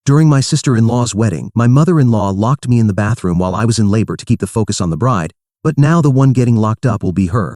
During my sister-in-law's wedding, my mother-in-law locked me in the bathroom while I was in labor to keep the focus on the bride, but now the one getting locked up will be her.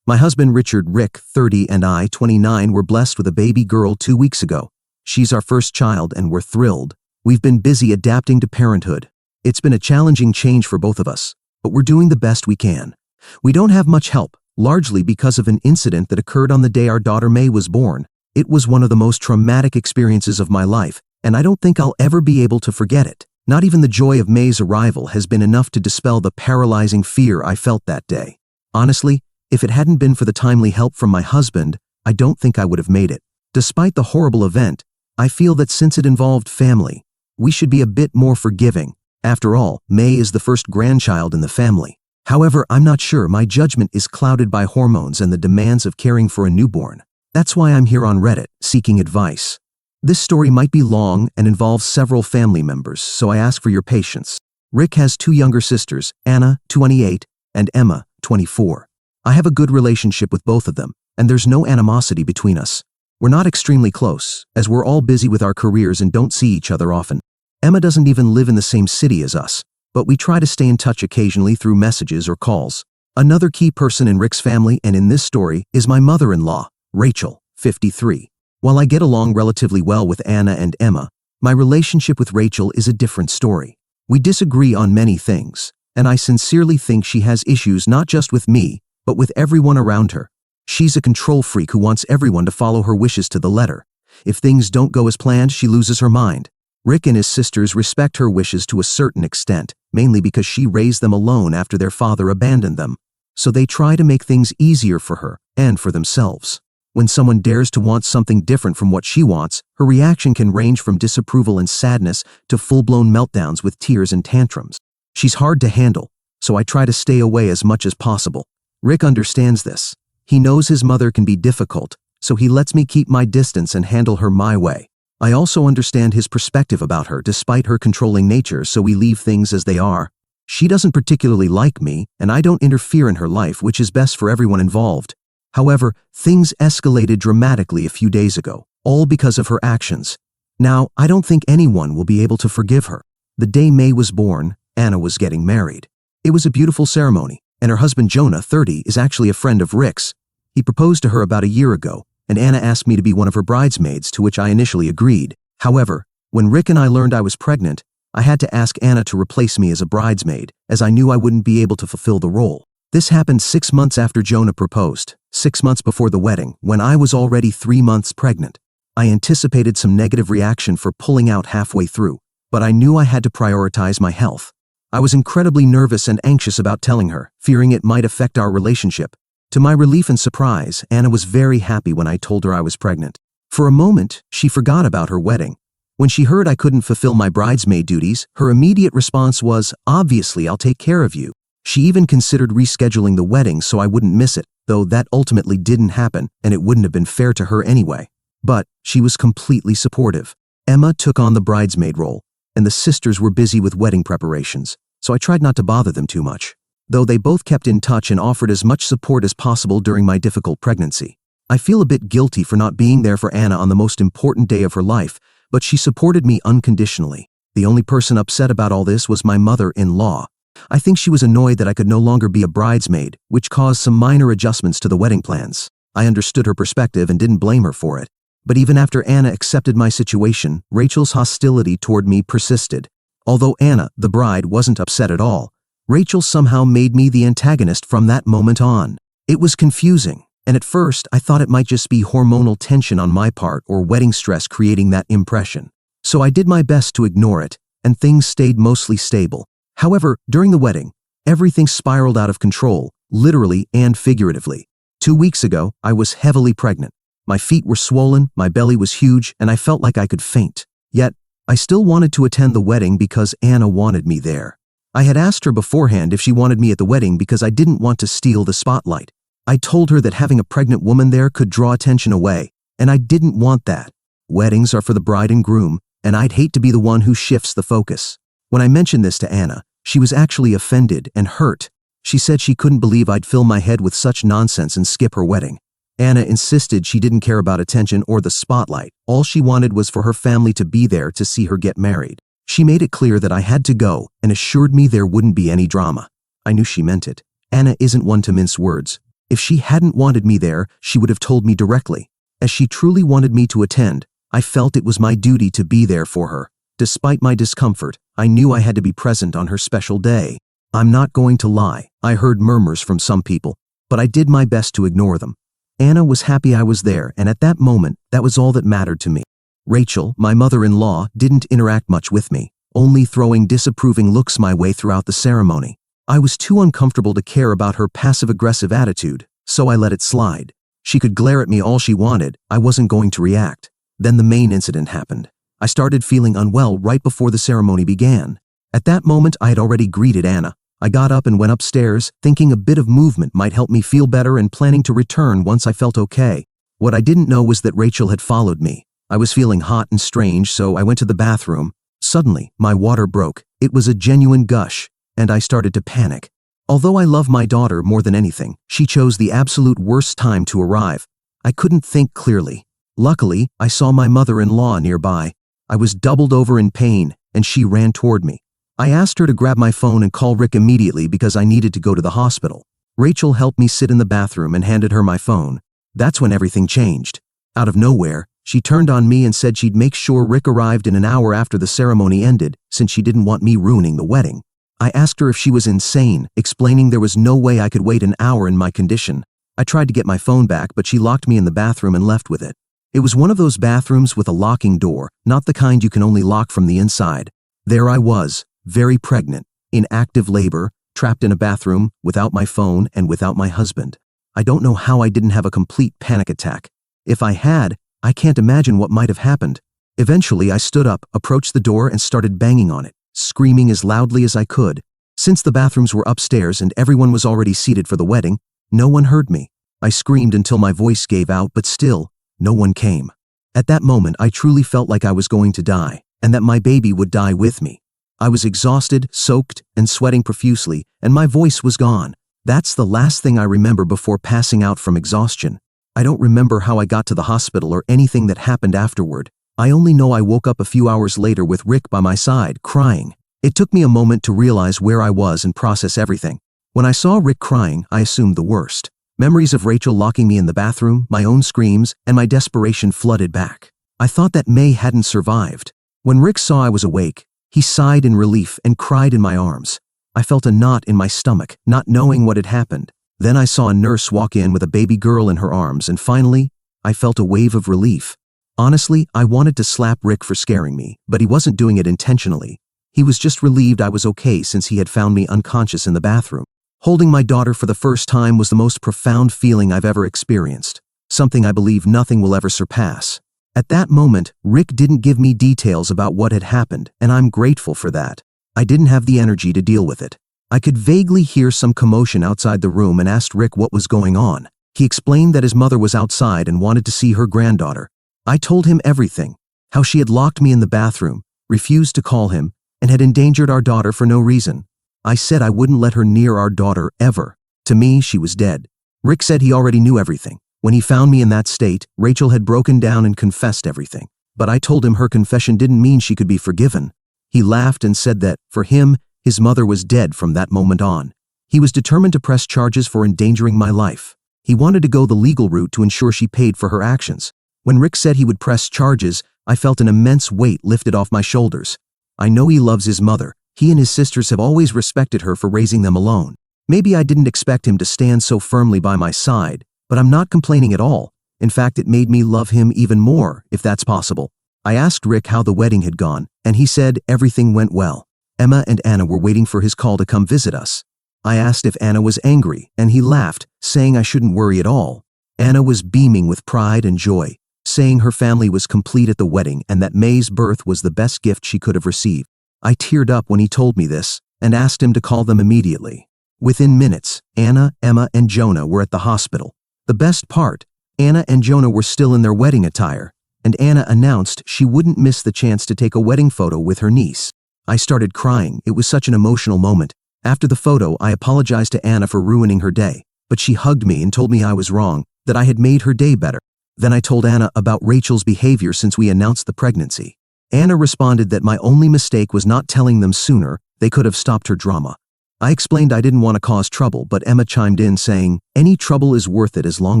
My husband Rick, 30, and I, 29, were blessed with a baby girl 2 weeks ago. She's our first child and we're thrilled. We've been busy adapting to parenthood. It's been a challenging change for both of us, but we're doing the best we can. We don't have much help, largely because of an incident that occurred on the day our daughter May was born. It was one of the most traumatic experiences of my life, and I don't think I'll ever be able to forget it. Not even the joy of May's arrival has been enough to dispel the paralyzing fear I felt that day. Honestly, if it hadn't been for the timely help from my husband, I don't think I would have made it. Despite the horrible event, I feel that since it involved family, we should be a bit more forgiving. After all, May is the first grandchild in the family. However, I'm not sure. My judgment is clouded by hormones and the demands of caring for a newborn. That's why I'm here on Reddit, seeking advice. This story might be long and involves several family members, so I ask for your patience. Rick has 2 younger sisters, Anna, 28, and Emma, 24. I have a good relationship with both of them, and there's no animosity between us. We're not extremely close, as we're all busy with our careers and don't see each other often. Emma doesn't even live in the same city as us, but we try to stay in touch occasionally through messages or calls. Another key person in Rick's family and in this story is my mother-in-law, Rachel, 53. While I get along relatively well with Anna and Emma, my relationship with Rachel is a different story. We disagree on many things, and I sincerely think she has issues not just with me, but with everyone around her. She's a control freak who wants everyone to follow her wishes to the letter. If things don't go as planned, she loses her mind. Rick and his sisters respect her wishes to a certain extent, mainly because she raised them alone after their father abandoned them. So they try to make things easier for her and for themselves. When someone dares to want something different from what she wants, her reaction can range from disapproval and sadness to full-blown meltdowns with tears and tantrums. She's hard to handle, so I try to stay away as much as possible. Rick understands this. He knows his mother can be difficult, so he lets me keep my distance and handle her my way. I also understand his perspective about her despite her controlling nature, so we leave things as they are. She doesn't particularly like me, and I don't interfere in her life, which is best for everyone involved. However, things escalated dramatically a few days ago, all because of her actions. Now, I don't think anyone will be able to forgive her. The day May was born, Anna was getting married. It was a beautiful ceremony, and her husband Jonah, 30, is actually a friend of Rick's. He proposed to her about a year ago, and Anna asked me to be one of her bridesmaids, to which I initially agreed. However, when Rick and I learned I was pregnant, I had to ask Anna to replace me as a bridesmaid, as I knew I wouldn't be able to fulfill the role. This happened 6 months after Jonah proposed, 6 months before the wedding, when I was already 3 months pregnant. I anticipated some negative reaction for pulling out halfway through, but I knew I had to prioritize my health. I was incredibly nervous and anxious about telling her, fearing it might affect our relationship. To my relief and surprise, Anna was very happy when I told her I was pregnant. For a moment, she forgot about her wedding. When she heard I couldn't fulfill my bridesmaid duties, her immediate response was, "Obviously, I'll take care of you." She even considered rescheduling the wedding so I wouldn't miss it, though that ultimately didn't happen, and it wouldn't have been fair to her anyway. But she was completely supportive. Emma took on the bridesmaid role, and the sisters were busy with wedding preparations, so I tried not to bother them too much, though they both kept in touch and offered as much support as possible during my difficult pregnancy. I feel a bit guilty for not being there for Anna on the most important day of her life, but she supported me unconditionally. The only person upset about all this was my mother-in-law. I think she was annoyed that I could no longer be a bridesmaid, which caused some minor adjustments to the wedding plans. I understood her perspective and didn't blame her for it. But even after Anna accepted my situation, Rachel's hostility toward me persisted. Although Anna, the bride, wasn't upset at all, Rachel somehow made me the antagonist from that moment on. It was confusing, and at first I thought it might just be hormonal tension on my part or wedding stress creating that impression. So I did my best to ignore it, and things stayed mostly stable. However, during the wedding, everything spiraled out of control, literally and figuratively. 2 weeks ago, I was heavily pregnant. My feet were swollen, my belly was huge, and I felt like I could faint. Yet, I still wanted to attend the wedding because Anna wanted me there. I had asked her beforehand if she wanted me at the wedding because I didn't want to steal the spotlight. I told her that having a pregnant woman there could draw attention away, and I didn't want that. Weddings are for the bride and groom, and I'd hate to be the one who shifts the focus. When I mentioned this to Anna, she was actually offended and hurt. She said she couldn't believe I'd fill my head with such nonsense and skip her wedding. Anna insisted she didn't care about attention or the spotlight. All she wanted was for her family to be there to see her get married. She made it clear that I had to go and assured me there wouldn't be any drama. I knew she meant it. Anna isn't one to mince words. If she hadn't wanted me there, she would have told me directly. As she truly wanted me to attend, I felt it was my duty to be there for her. Despite my discomfort, I knew I had to be present on her special day. I'm not going to lie, I heard murmurs from some people, but I did my best to ignore them. Anna was happy I was there, and at that moment, that was all that mattered to me. Rachel, my mother-in-law, didn't interact much with me, only throwing disapproving looks my way throughout the ceremony. I was too uncomfortable to care about her passive-aggressive attitude, so I let it slide. She could glare at me all she wanted, I wasn't going to react. Then the main incident happened. I started feeling unwell right before the ceremony began. At that moment, I had already greeted Anna. I got up and went upstairs, thinking a bit of movement might help me feel better and planning to return once I felt okay. What I didn't know was that Rachel had followed me. I was feeling hot and strange, so I went to the bathroom. Suddenly, my water broke. It was a genuine gush, and I started to panic. Although I love my daughter more than anything, she chose the absolute worst time to arrive. I couldn't think clearly. Luckily, I saw my mother-in-law nearby. I was doubled over in pain, and she ran toward me. I asked her to grab my phone and call Rick immediately because I needed to go to the hospital. Rachel helped me sit in the bathroom and handed her my phone. That's when everything changed. Out of nowhere, she turned on me and said she'd make sure Rick arrived in an hour after the ceremony ended, since she didn't want me ruining the wedding. I asked her if she was insane, explaining there was no way I could wait an hour in my condition. I tried to get my phone back, but she locked me in the bathroom and left with it. It was one of those bathrooms with a locking door, not the kind you can only lock from the inside. There I was, very pregnant, in active labor, trapped in a bathroom, without my phone and without my husband. I don't know how I didn't have a complete panic attack. If I had, I can't imagine what might have happened. Eventually, I stood up, approached the door and started banging on it, screaming as loudly as I could. Since the bathrooms were upstairs and everyone was already seated for the wedding, no one heard me. I screamed until my voice gave out, but still, no one came. At that moment, I truly felt like I was going to die, and that my baby would die with me. I was exhausted, soaked, and sweating profusely, and my voice was gone. That's the last thing I remember before passing out from exhaustion. I don't remember how I got to the hospital or anything that happened afterward. I only know I woke up a few hours later with Rick by my side, crying. It took me a moment to realize where I was and process everything. When I saw Rick crying, I assumed the worst. Memories of Rachel locking me in the bathroom, my own screams, and my desperation flooded back. I thought that May hadn't survived. When Rick saw I was awake, he sighed in relief and cried in my arms. I felt a knot in my stomach, not knowing what had happened. Then I saw a nurse walk in with a baby girl in her arms, and finally, I felt a wave of relief. Honestly, I wanted to slap Rick for scaring me, but he wasn't doing it intentionally. He was just relieved I was okay since he had found me unconscious in the bathroom. Holding my daughter for the first time was the most profound feeling I've ever experienced, something I believe nothing will ever surpass. At that moment, Rick didn't give me details about what had happened, and I'm grateful for that. I didn't have the energy to deal with it. I could vaguely hear some commotion outside the room and asked Rick what was going on. He explained that his mother was outside and wanted to see her granddaughter. I told him everything, how she had locked me in the bathroom, refused to call him, and had endangered our daughter for no reason. I said I wouldn't let her near our daughter ever. To me, she was dead. Rick said he already knew everything. When he found me in that state, Rachel had broken down and confessed everything. But I told him her confession didn't mean she could be forgiven. He laughed and said that, for him, his mother was dead from that moment on. He was determined to press charges for endangering my life. He wanted to go the legal route to ensure she paid for her actions. When Rick said he would press charges, I felt an immense weight lifted off my shoulders. I know he loves his mother. He and his sisters have always respected her for raising them alone. Maybe I didn't expect him to stand so firmly by my side, but I'm not complaining at all. In fact, it made me love him even more, if that's possible. I asked Rick how the wedding had gone, and he said everything went well. Emma and Anna were waiting for his call to come visit us. I asked if Anna was angry, and he laughed, saying I shouldn't worry at all. Anna was beaming with pride and joy, saying her family was complete at the wedding and that May's birth was the best gift she could have received. I teared up when he told me this, and asked him to call them immediately. Within minutes, Anna, Emma, and Jonah were at the hospital. The best part, Anna and Jonah were still in their wedding attire, and Anna announced she wouldn't miss the chance to take a wedding photo with her niece. I started crying. It was such an emotional moment. After the photo, I apologized to Anna for ruining her day, but she hugged me and told me I was wrong. that I had made her day better. Then I told Anna about Rachel's behavior since we announced the pregnancy. Anna responded that my only mistake was not telling them sooner. They could have stopped her drama. I explained I didn't want to cause trouble, but Emma chimed in saying, "Any trouble is worth it as long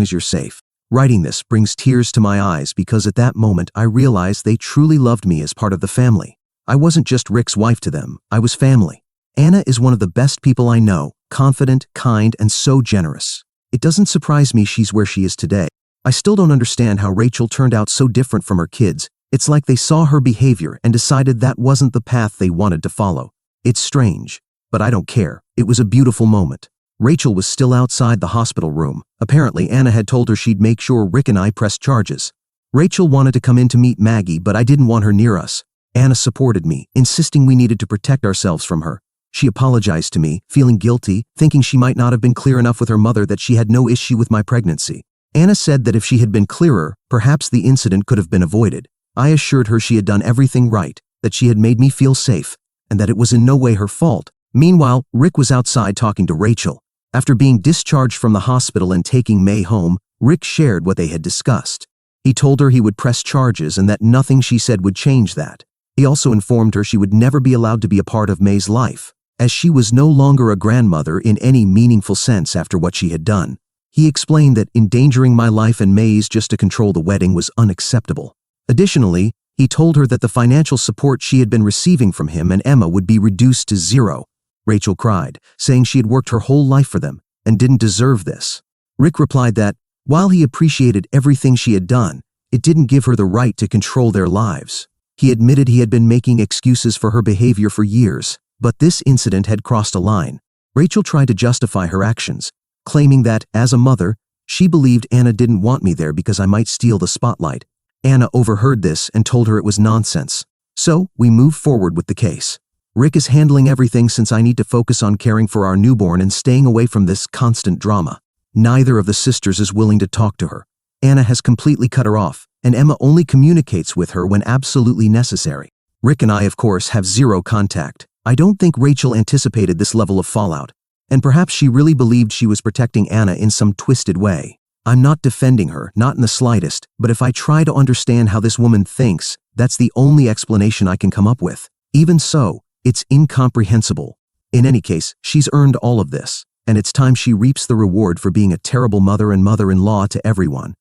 as you're safe." Writing this brings tears to my eyes because at that moment I realized they truly loved me as part of the family. I wasn't just Rick's wife to them, I was family. Anna is one of the best people I know, confident, kind, and so generous. It doesn't surprise me she's where she is today. I still don't understand how Rachel turned out so different from her kids. It's like they saw her behavior and decided that wasn't the path they wanted to follow. It's strange, but I don't care. It was a beautiful moment. Rachel was still outside the hospital room. Apparently, Anna had told her she'd make sure Rick and I pressed charges. Rachel wanted to come in to meet Maggie, but I didn't want her near us. Anna supported me, insisting we needed to protect ourselves from her. She apologized to me, feeling guilty, thinking she might not have been clear enough with her mother that she had no issue with my pregnancy. Anna said that if she had been clearer, perhaps the incident could have been avoided. I assured her she had done everything right, that she had made me feel safe, and that it was in no way her fault. Meanwhile, Rick was outside talking to Rachel. After being discharged from the hospital and taking May home, Rick shared what they had discussed. He told her he would press charges and that nothing she said would change that. He also informed her she would never be allowed to be a part of May's life, as she was no longer a grandmother in any meaningful sense after what she had done. He explained that endangering my life and May's just to control the wedding was unacceptable. Additionally, he told her that the financial support she had been receiving from him and Emma would be reduced to zero. Rachel cried, saying she had worked her whole life for them and didn't deserve this. Rick replied that, while he appreciated everything she had done, it didn't give her the right to control their lives. He admitted he had been making excuses for her behavior for years, but this incident had crossed a line. Rachel tried to justify her actions, claiming that, as a mother, she believed Anna didn't want me there because I might steal the spotlight. Anna overheard this and told her it was nonsense. So, we moved forward with the case. Rick is handling everything since I need to focus on caring for our newborn and staying away from this constant drama. Neither of the sisters is willing to talk to her. Anna has completely cut her off, and Emma only communicates with her when absolutely necessary. Rick and I, of course, have zero contact. I don't think Rachel anticipated this level of fallout, and perhaps she really believed she was protecting Anna in some twisted way. I'm not defending her, not in the slightest, but if I try to understand how this woman thinks, that's the only explanation I can come up with. Even so, it's incomprehensible. In any case, she's earned all of this, and it's time she reaps the reward for being a terrible mother and mother-in-law to everyone.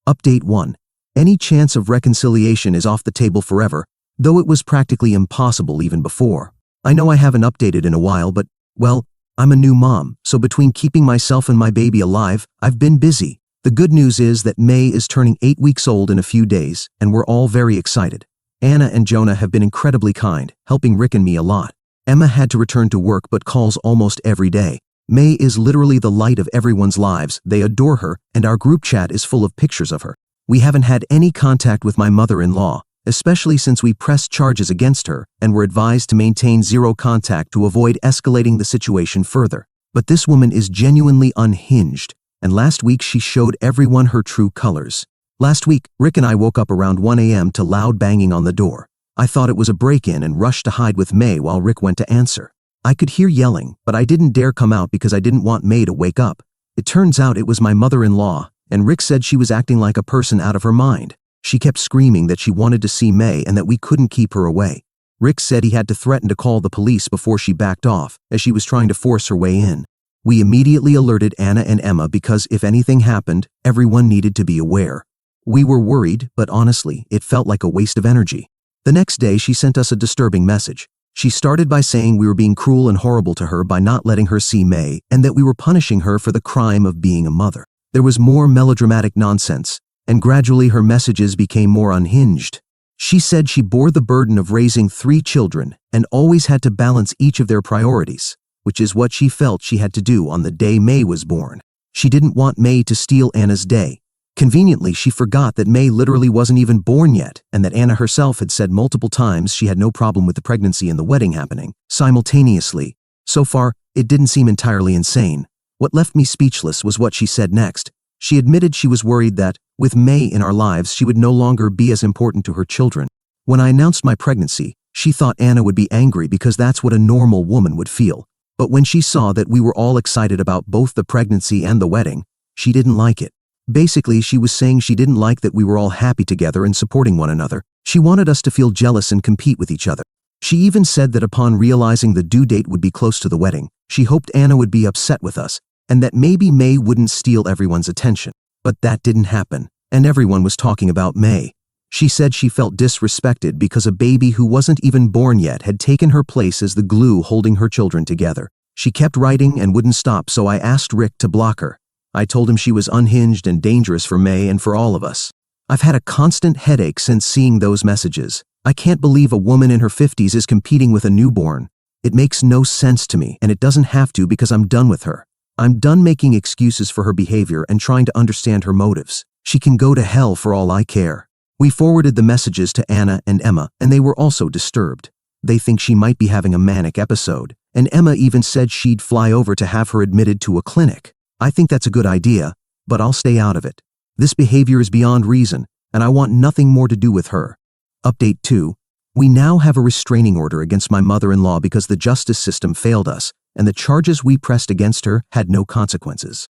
Update 1. Any chance of reconciliation is off the table forever, though it was practically impossible even before. I know I haven't updated in a while, but, well, I'm a new mom, so between keeping myself and my baby alive, I've been busy. The good news is that May is turning 8 weeks old in a few days, and we're all very excited. Anna and Jonah have been incredibly kind, helping Rick and me a lot. Emma had to return to work but calls almost every day. May is literally the light of everyone's lives, they adore her, and our group chat is full of pictures of her. We haven't had any contact with my mother-in-law, especially since we pressed charges against her and were advised to maintain zero contact to avoid escalating the situation further. But this woman is genuinely unhinged, and last week she showed everyone her true colors. Last week, Rick and I woke up around 1 a.m. to loud banging on the door. I thought it was a break-in and rushed to hide with May while Rick went to answer. I could hear yelling, but I didn't dare come out because I didn't want May to wake up. It turns out it was my mother-in-law, and Rick said she was acting like a person out of her mind. She kept screaming that she wanted to see May and that we couldn't keep her away. Rick said he had to threaten to call the police before she backed off, as she was trying to force her way in. We immediately alerted Anna and Emma because if anything happened, everyone needed to be aware. We were worried, but honestly, it felt like a waste of energy. The next day, she sent us a disturbing message. She started by saying we were being cruel and horrible to her by not letting her see May, and that we were punishing her for the crime of being a mother. There was more melodramatic nonsense, and gradually her messages became more unhinged. She said she bore the burden of raising 3 children and always had to balance each of their priorities, which is what she felt she had to do on the day May was born. She didn't want May to steal Anna's day. Conveniently, she forgot that May literally wasn't even born yet, and that Anna herself had said multiple times she had no problem with the pregnancy and the wedding happening simultaneously. So far, it didn't seem entirely insane. What left me speechless was what she said next. She admitted she was worried that, with May in our lives, she would no longer be as important to her children. When I announced my pregnancy, she thought Anna would be angry because that's what a normal woman would feel. But when she saw that we were all excited about both the pregnancy and the wedding, she didn't like it. Basically, she was saying she didn't like that we were all happy together and supporting one another. She wanted us to feel jealous and compete with each other. She even said that upon realizing the due date would be close to the wedding, she hoped Anna would be upset with us, and that maybe May wouldn't steal everyone's attention. But that didn't happen, and everyone was talking about May. She said she felt disrespected because a baby who wasn't even born yet had taken her place as the glue holding her children together. She kept writing and wouldn't stop, so I asked Rick to block her. I told him she was unhinged and dangerous for May and for all of us. I've had a constant headache since seeing those messages. I can't believe a woman in her 50s is competing with a newborn. It makes no sense to me, and it doesn't have to because I'm done with her. I'm done making excuses for her behavior and trying to understand her motives. She can go to hell for all I care. We forwarded the messages to Anna and Emma, and they were also disturbed. They think she might be having a manic episode, and Emma even said she'd fly over to have her admitted to a clinic. I think that's a good idea, but I'll stay out of it. This behavior is beyond reason, and I want nothing more to do with her. Update 2. We now have a restraining order against my mother-in-law because the justice system failed us, and the charges we pressed against her had no consequences.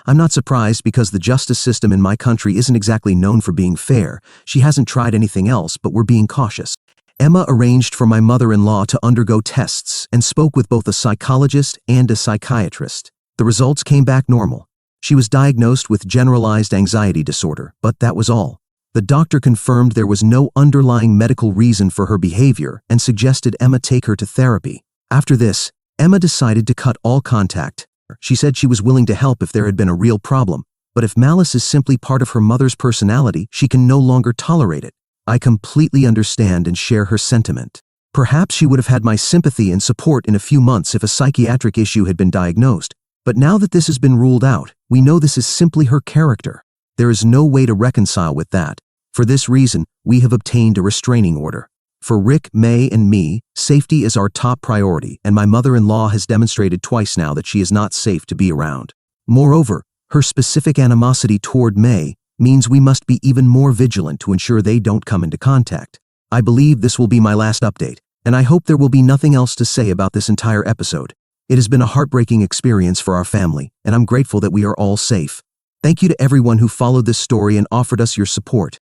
I'm not surprised because the justice system in my country isn't exactly known for being fair. She hasn't tried anything else, but we're being cautious. Emma arranged for my mother-in-law to undergo tests and spoke with both a psychologist and a psychiatrist. The results came back normal. She was diagnosed with generalized anxiety disorder, but that was all. The doctor confirmed there was no underlying medical reason for her behavior and suggested Emma take her to therapy. After this, Emma decided to cut all contact. She said she was willing to help if there had been a real problem, but if malice is simply part of her mother's personality, she can no longer tolerate it. I completely understand and share her sentiment. Perhaps she would have had my sympathy and support in a few months if a psychiatric issue had been diagnosed. But now that this has been ruled out, we know this is simply her character. There is no way to reconcile with that. For this reason, we have obtained a restraining order. For Rick, May, and me, safety is our top priority, and my mother-in-law has demonstrated twice now that she is not safe to be around. Moreover, her specific animosity toward May means we must be even more vigilant to ensure they don't come into contact. I believe this will be my last update, and I hope there will be nothing else to say about this entire episode. It has been a heartbreaking experience for our family, and I'm grateful that we are all safe. Thank you to everyone who followed this story and offered us your support.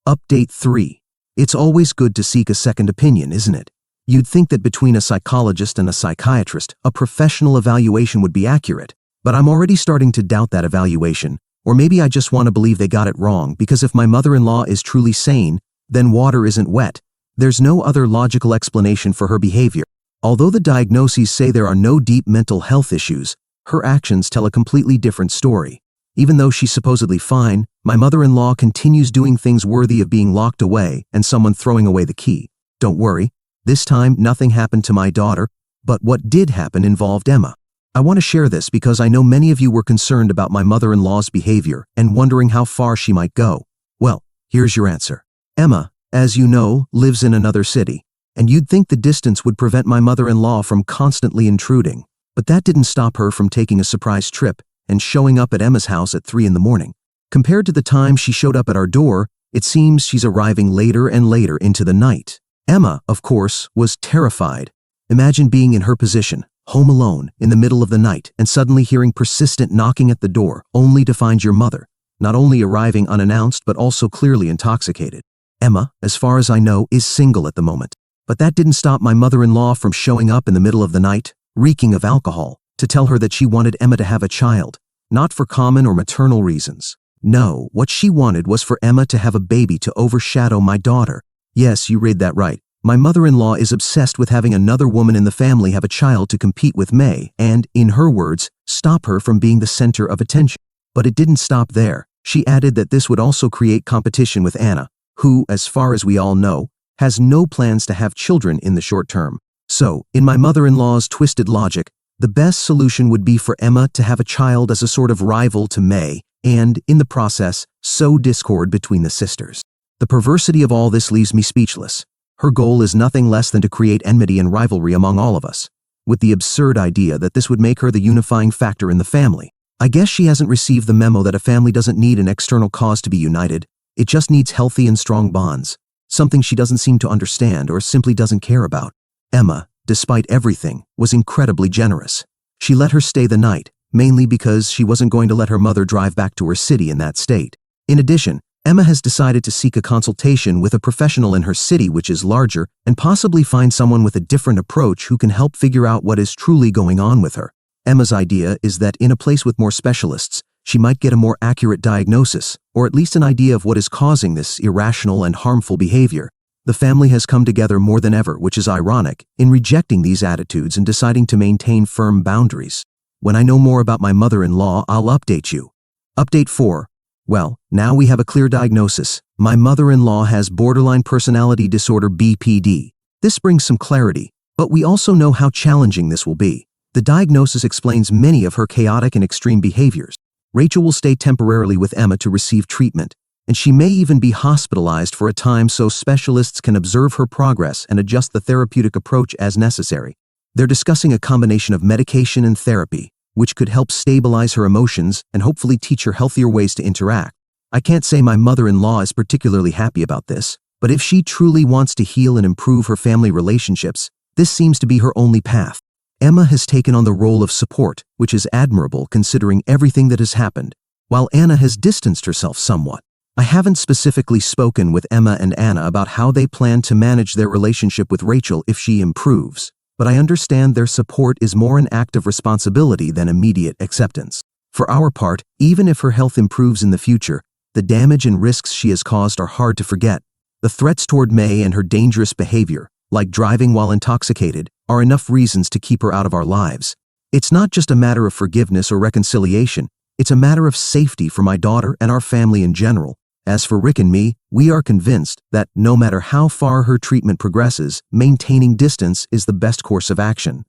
Update 3. It's always good to seek a second opinion, isn't it? You'd think that between a psychologist and a psychiatrist, a professional evaluation would be accurate, but I'm already starting to doubt that evaluation, or maybe I just want to believe they got it wrong because if my mother-in-law is truly sane, then water isn't wet. There's no other logical explanation for her behavior. Although the diagnoses say there are no deep mental health issues, her actions tell a completely different story. Even though she's supposedly fine, my mother-in-law continues doing things worthy of being locked away and someone throwing away the key. Don't worry, this time nothing happened to my daughter, but what did happen involved Emma. I want to share this because I know many of you were concerned about my mother-in-law's behavior and wondering how far she might go. Well, here's your answer. Emma, as you know, lives in another city, and you'd think the distance would prevent my mother-in-law from constantly intruding. But that didn't stop her from taking a surprise trip and showing up at Emma's house at 3 in the morning. Compared to the time she showed up at our door, it seems she's arriving later and later into the night. Emma, of course, was terrified. Imagine being in her position, home alone, in the middle of the night, and suddenly hearing persistent knocking at the door, only to find your mother, not only arriving unannounced but also clearly intoxicated. Emma, as far as I know, is single at the moment. But that didn't stop my mother-in-law from showing up in the middle of the night, reeking of alcohol, to tell her that she wanted Emma to have a child, not for common or maternal reasons. No, what she wanted was for Emma to have a baby to overshadow my daughter. Yes, you read that right. My mother-in-law is obsessed with having another woman in the family have a child to compete with May and, in her words, stop her from being the center of attention. But it didn't stop there. She added that this would also create competition with Anna, who, as far as we all know, has no plans to have children in the short term. So, in my mother-in-law's twisted logic, the best solution would be for Emma to have a child as a sort of rival to May, and, in the process, sow discord between the sisters. The perversity of all this leaves me speechless. Her goal is nothing less than to create enmity and rivalry among all of us, with the absurd idea that this would make her the unifying factor in the family. I guess she hasn't received the memo that a family doesn't need an external cause to be united, it just needs healthy and strong bonds, something she doesn't seem to understand or simply doesn't care about. Emma, despite everything, was incredibly generous. She let her stay the night, mainly because she wasn't going to let her mother drive back to her city in that state. In addition, Emma has decided to seek a consultation with a professional in her city which is larger and possibly find someone with a different approach who can help figure out what is truly going on with her. Emma's idea is that in a place with more specialists, she might get a more accurate diagnosis, or at least an idea of what is causing this irrational and harmful behavior. The family has come together more than ever, which is ironic, in rejecting these attitudes and deciding to maintain firm boundaries. When I know more about my mother-in-law, I'll update you. Update 4. Well, now we have a clear diagnosis. My mother-in-law has borderline personality disorder (BPD). This brings some clarity, but we also know how challenging this will be. The diagnosis explains many of her chaotic and extreme behaviors. Rachel will stay temporarily with Emma to receive treatment, and she may even be hospitalized for a time so specialists can observe her progress and adjust the therapeutic approach as necessary. They're discussing a combination of medication and therapy, which could help stabilize her emotions and hopefully teach her healthier ways to interact. I can't say my mother-in-law is particularly happy about this, but if she truly wants to heal and improve her family relationships, this seems to be her only path. Emma has taken on the role of support, which is admirable considering everything that has happened, while Anna has distanced herself somewhat. I haven't specifically spoken with Emma and Anna about how they plan to manage their relationship with Rachel if she improves, but I understand their support is more an act of responsibility than immediate acceptance. For our part, even if her health improves in the future, the damage and risks she has caused are hard to forget. The threats toward May and her dangerous behavior, like driving while intoxicated, are enough reasons to keep her out of our lives. It's not just a matter of forgiveness or reconciliation, it's a matter of safety for my daughter and our family in general. As for Rick and me, we are convinced that no matter how far her treatment progresses, maintaining distance is the best course of action.